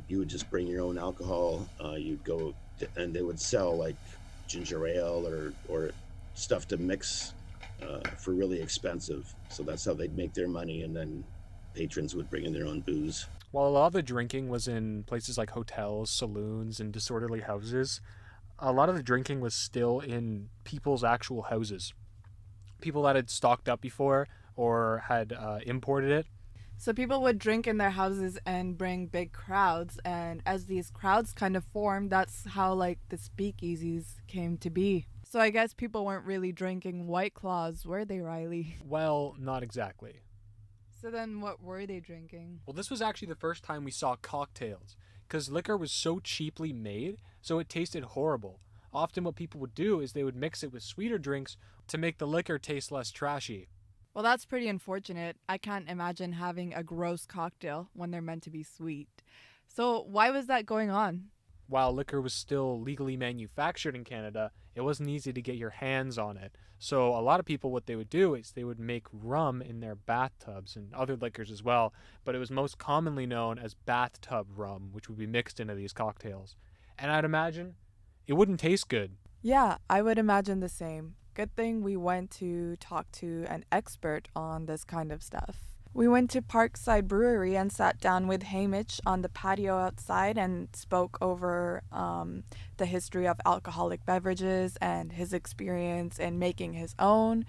You would just bring your own alcohol. You'd go and they would sell like ginger ale or stuff to mix for really expensive. So that's how they'd make their money, and then patrons would bring in their own booze. While a lot of the drinking was in places like hotels, saloons, and disorderly houses, a lot of the drinking was still in people's actual houses. People that had stocked up before or had imported it. So people would drink in their houses and bring big crowds, and as these crowds kind of formed, that's how the speakeasies came to be. So I guess people weren't really drinking White Claws, were they, Riley? Well, not exactly. So then what were they drinking? Well, this was actually the first time we saw cocktails, because liquor was so cheaply made, so it tasted horrible. Often what people would do is they would mix it with sweeter drinks to make the liquor taste less trashy. Well, that's pretty unfortunate. I can't imagine having a gross cocktail when they're meant to be sweet. So why was that going on? While liquor was still legally manufactured in Canada, it wasn't easy to get your hands on it. So a lot of people, what they would do is they would make rum in their bathtubs and other liquors as well, but it was most commonly known as bathtub rum, which would be mixed into these cocktails. And I'd imagine it wouldn't taste good. Yeah, I would imagine the same. Good thing we went to talk to an expert on this kind of stuff. We went to Parkside Brewery and sat down with Hamish on the patio outside and spoke over the history of alcoholic beverages and his experience in making his own,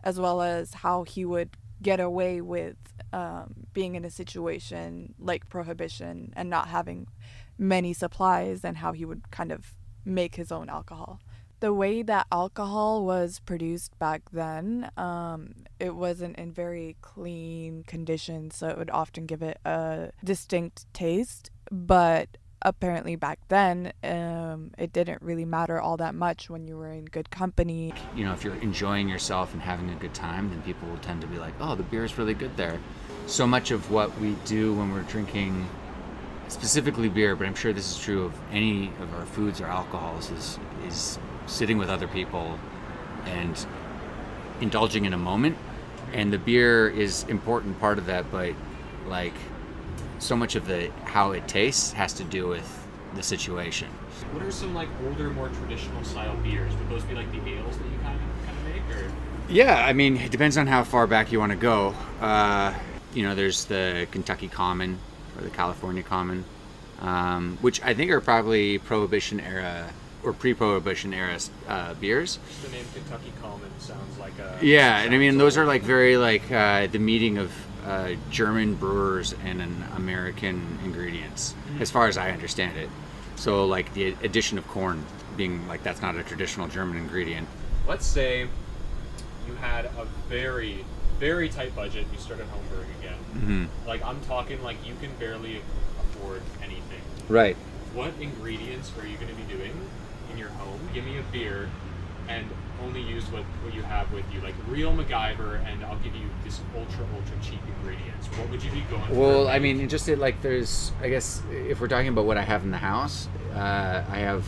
as well as how he would get away with being in a situation like prohibition and not having many supplies, and how he would kind of make his own alcohol. The way that alcohol was produced back then, it wasn't in very clean conditions, so it would often give it a distinct taste. But apparently back then, it didn't really matter all that much when you were in good company. You know, if you're enjoying yourself and having a good time, then people will tend to be like, oh, the beer is really good there. So much of what we do when we're drinking, specifically beer, but I'm sure this is true of any of our foods or alcohols, is sitting with other people and indulging in a moment. And the beer is an important part of that, but like so much of the how it tastes has to do with the situation. What are some like older, more traditional style beers? Would those be like the ales that you kind of make, or? Yeah, I mean, it depends on how far back you want to go. You know, there's the Kentucky Common or the California Common, which I think are probably Prohibition era or pre-Prohibition era beers. The name Kentucky Common sounds like a... Yeah, and I mean, those are like very like the meeting of German brewers and an American ingredients, as far as I understand it. So like the addition of corn being like, that's not a traditional German ingredient. Let's say you had a very, very tight budget, you started home brewing again. Mm-hmm. Like I'm talking like you can barely afford anything. Right. What ingredients are you going to be doing in your home? Give me a beer and only use what you have with you, like real MacGyver, and I'll give you this ultra cheap ingredients. What would you be going for? Well, I mean, just like there's, I guess if we're talking about what I have in the house, I have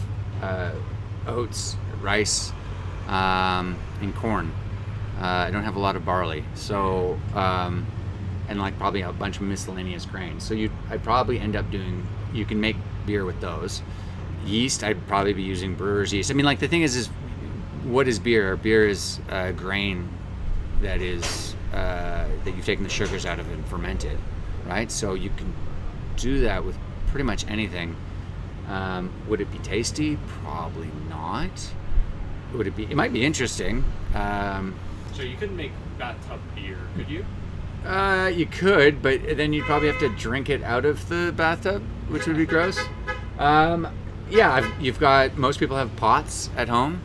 oats, rice, and corn. I don't have a lot of barley, so and like probably a bunch of miscellaneous grains. So I'd probably end up doing. You can make beer with those. Yeast, I'd probably be using brewer's yeast. I mean, like the thing is what is beer? Beer is a grain that is that you've taken the sugars out of and fermented, right? So you can do that with pretty much anything. Would it be tasty? Probably not. Would it be? It might be interesting. So you couldn't make bathtub beer, could you? You could, but then you'd probably have to drink it out of the bathtub, which would be gross. Yeah, most people have pots at home,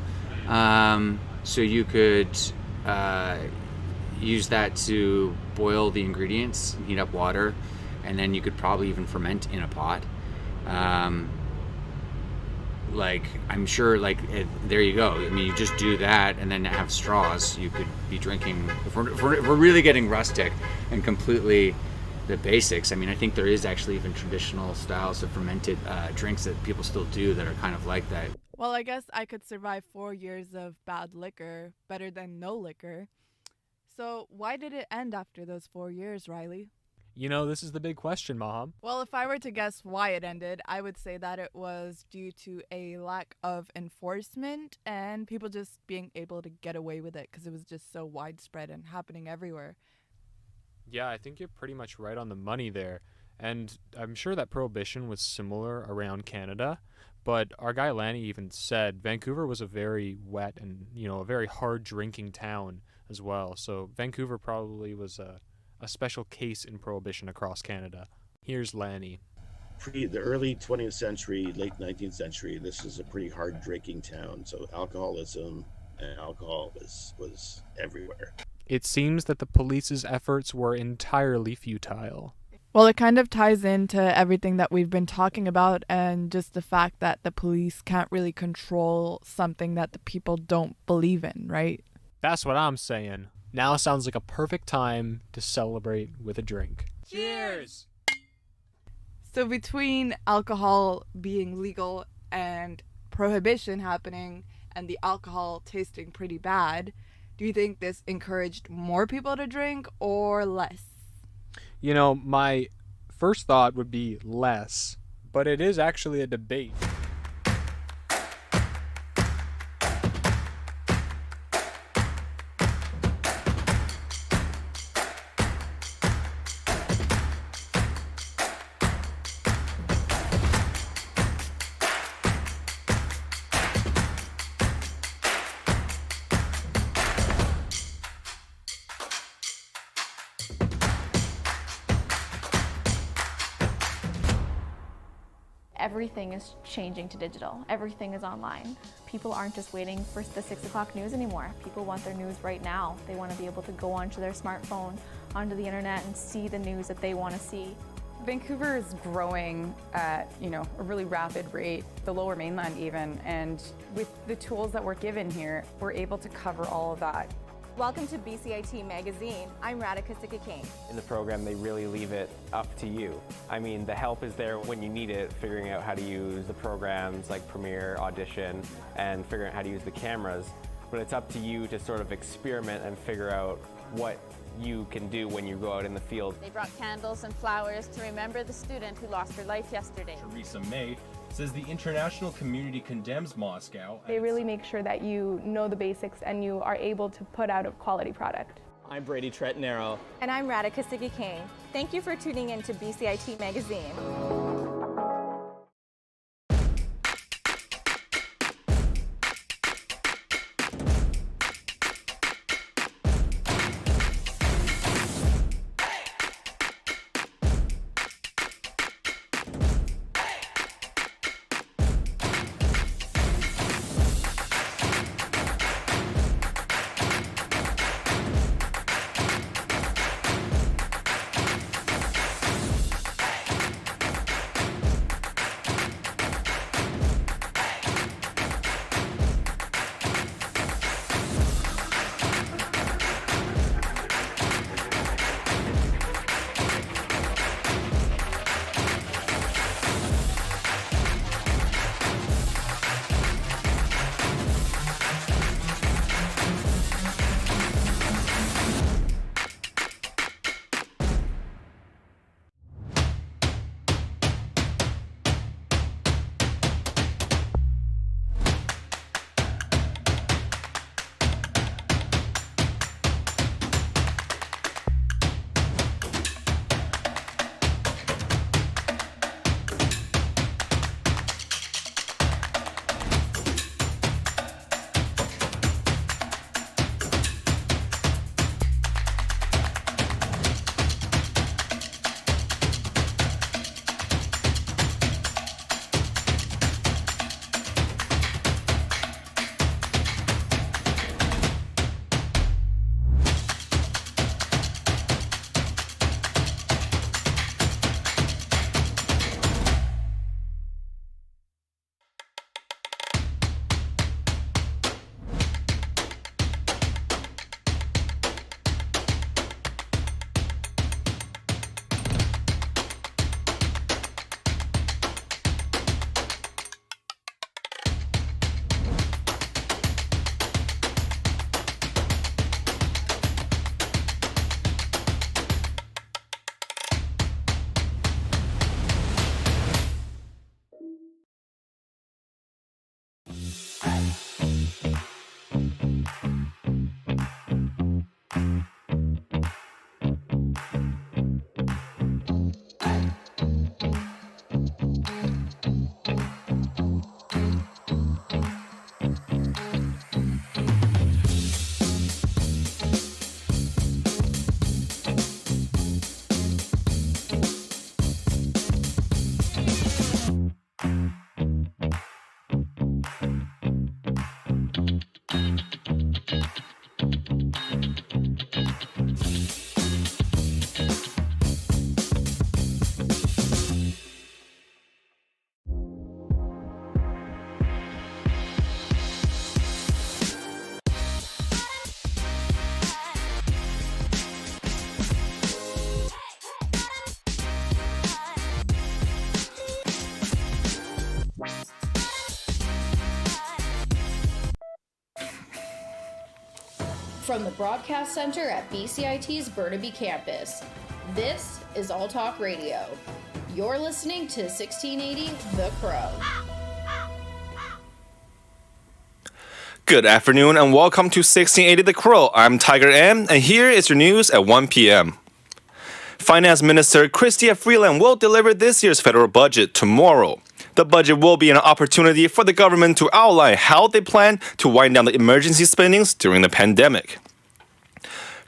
so you could use that to boil the ingredients, heat up water, and then you could probably even ferment in a pot. Like I'm sure, there you go. I mean, you just do that, and then have straws. You could be drinking. If we're really getting rustic and completely the basics. I mean, I think there is actually even traditional styles of fermented drinks that people still do that are kind of like that. Well, I guess I could survive 4 years of bad liquor better than no liquor. So why did it end after those 4 years, Riley? You know, this is the big question, Maham. Well, if I were to guess why it ended, I would say that it was due to a lack of enforcement and people just being able to get away with it because it was just so widespread and happening everywhere. Yeah, I think you're pretty much right on the money there. And I'm sure that prohibition was similar around Canada. But our guy Lanny even said Vancouver was a very wet and, a very hard drinking town as well. So Vancouver probably was a special case in prohibition across Canada. Here's Lanny. The early 20th century, late 19th century, this is a pretty hard drinking town. So alcoholism and alcohol was everywhere. It seems that the police's efforts were entirely futile. Well, it kind of ties into everything that we've been talking about and just the fact that the police can't really control something that the people don't believe in, right? That's what I'm saying. Now sounds like a perfect time to celebrate with a drink. Cheers! So between alcohol being legal and prohibition happening and the alcohol tasting pretty bad, do you think this encouraged more people to drink or less? My first thought would be less, but it is actually a debate. everything is changing to digital. Everything is online. People aren't just waiting for the 6 o'clock news anymore. People want their news right now. They want to be able to go onto their smartphone, onto the internet, and see the news that they want to see. Vancouver is growing at, a really rapid rate, the Lower Mainland even, and with the tools that we're given here, we're able to cover all of that. Welcome to BCIT Magazine. I'm Radhika Sikka-King. In the program, they really leave it up to you. I mean, the help is there when you need it, figuring out how to use the programs like Premiere, Audition, and figuring out how to use the cameras. But it's up to you to sort of experiment and figure out what you can do when you go out in the field. They brought candles and flowers to remember the student who lost her life yesterday. Theresa May says the international community condemns Moscow. They really make sure that you know the basics and you are able to put out a quality product. I'm Brady Tretnero. And I'm Radhika Sikka-King. Thank you for tuning in to BCIT Magazine. From the Broadcast Center at BCIT's Burnaby Campus, this is All Talk Radio. You're listening to 1680 The Crow. Good afternoon and welcome to 1680 The Crow. I'm Tiger M, and here is your news at 1 p.m. Finance Minister Chrystia Freeland will deliver this year's federal budget tomorrow. The budget will be an opportunity for the government to outline how they plan to wind down the emergency spendings during the pandemic.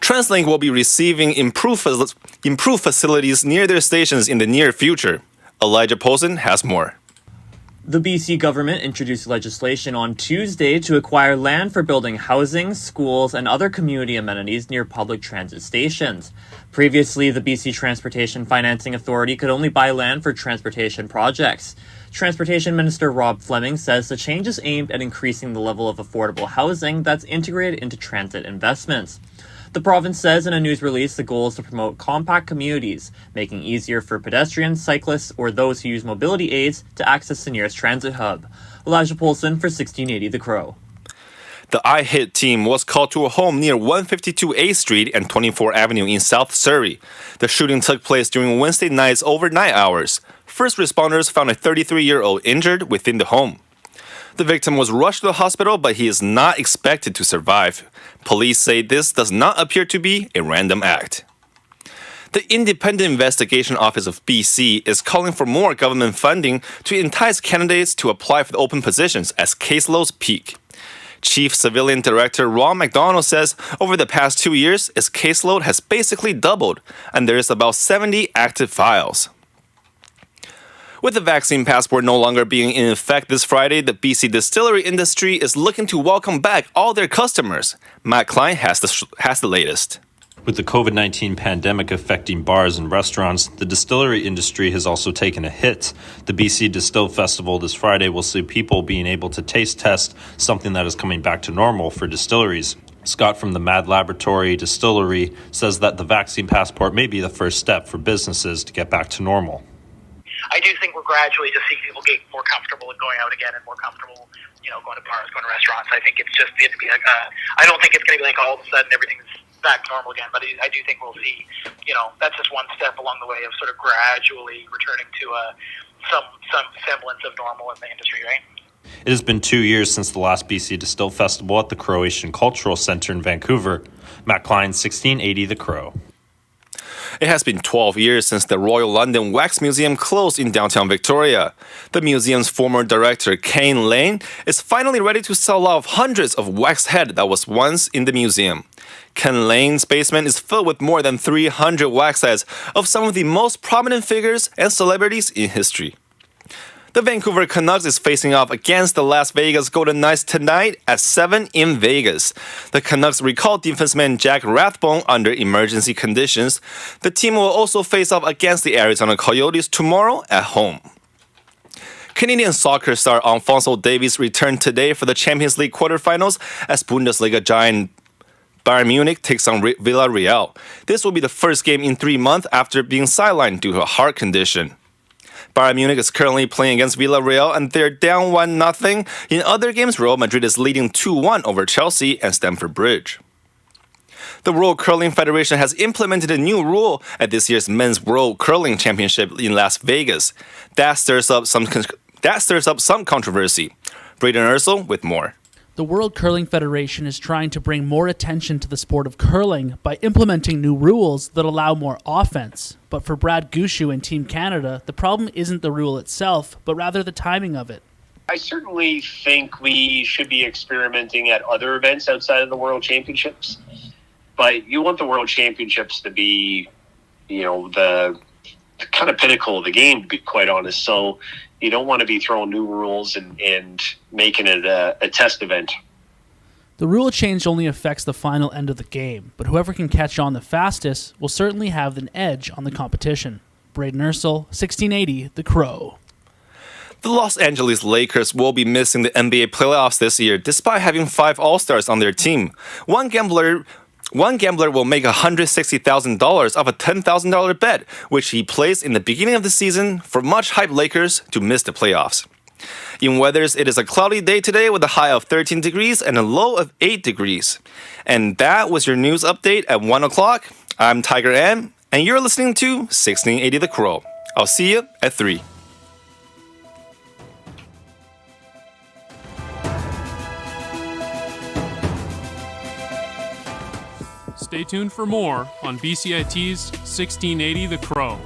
TransLink will be receiving improved facilities near their stations in the near future. Elijah Poulsen has more. The BC government introduced legislation on Tuesday to acquire land for building housing, schools, and other community amenities near public transit stations. Previously, the BC Transportation Financing Authority could only buy land for transportation projects. Transportation Minister Rob Fleming says the change is aimed at increasing the level of affordable housing that's integrated into transit investments. The province says in a news release the goal is to promote compact communities, making it easier for pedestrians, cyclists, or those who use mobility aids to access the nearest transit hub. Elijah Polson for 1680 The Crow. The iHit team was called to a home near 152A Street and 24 Avenue in South Surrey. The shooting took place during Wednesday night's overnight hours. First responders found a 33-year-old injured within the home. The victim was rushed to the hospital, but he is not expected to survive. Police say this does not appear to be a random act. The Independent Investigation Office of BC is calling for more government funding to entice candidates to apply for the open positions as caseloads peak. Chief Civilian Director Ron McDonald says over the past 2 years, its caseload has basically doubled, and there is about 70 active files. With the vaccine passport no longer being in effect this Friday, the BC distillery industry is looking to welcome back all their customers. Matt Klein has the latest. With the COVID-19 pandemic affecting bars and restaurants, the distillery industry has also taken a hit. The BC Distill Festival this Friday will see people being able to taste test, something that is coming back to normal for distilleries. Scott from the Mad Laboratory Distillery says that the vaccine passport may be the first step for businesses to get back to normal. I do think we're gradually just seeing people get more comfortable with going out again and more comfortable, going to bars, going to restaurants. I think it's just going to be like, I don't think it's going to be like all of a sudden everything's back to normal again, but I do think we'll see, that's just one step along the way of sort of gradually returning to some semblance of normal in the industry, right? It has been 2 years since the last BC Distill Festival at the Croatian Cultural Centre in Vancouver. Matt Klein, 1680 The Crow. It has been 12 years since the Royal London Wax Museum closed in downtown Victoria. The museum's former director, Kane Lane, is finally ready to sell off hundreds of wax head that was once in the museum. Ken Lane's basement is filled with more than 300 wax heads of some of the most prominent figures and celebrities in history. The Vancouver Canucks is facing off against the Las Vegas Golden Knights tonight at 7 in Vegas. The Canucks recalled defenseman Jack Rathbone under emergency conditions. The team will also face off against the Arizona Coyotes tomorrow at home. Canadian soccer star Alphonso Davies returned today for the Champions League quarterfinals as Bundesliga giant Bayern Munich takes on Villarreal. This will be the first game in 3 months after being sidelined due to a heart condition. Bayern Munich is currently playing against Villarreal and they're down 1-0. In other games, Real Madrid is leading 2-1 over Chelsea and Stamford Bridge. The World Curling Federation has implemented a new rule at this year's Men's World Curling Championship in Las Vegas. That stirs up some controversy. Braden Ursel with more. The World Curling Federation is trying to bring more attention to the sport of curling by implementing new rules that allow more offense. But for Brad Gushu and Team Canada, the problem isn't the rule itself, but rather the timing of it. I certainly think we should be experimenting at other events outside of the World Championships. But you want the World Championships to be, the kind of pinnacle of the game, to be quite honest. So you don't want to be throwing new rules and making it a test event. The rule change only affects the final end of the game, but whoever can catch on the fastest will certainly have an edge on the competition. Braden Ursel, 1680 The Crow. The Los Angeles Lakers will be missing the NBA playoffs this year despite having 5 All-Stars on their team. One gambler will make $160,000 off a $10,000 bet, which he placed in the beginning of the season for much-hyped Lakers to miss the playoffs. In weathers, it is a cloudy day today with a high of 13 degrees and a low of 8 degrees. And that was your news update at 1 o'clock. I'm Tiger M, and you're listening to 1680 The Crow. I'll see you at 3. Stay tuned for more on BCIT's 1680 The Crow.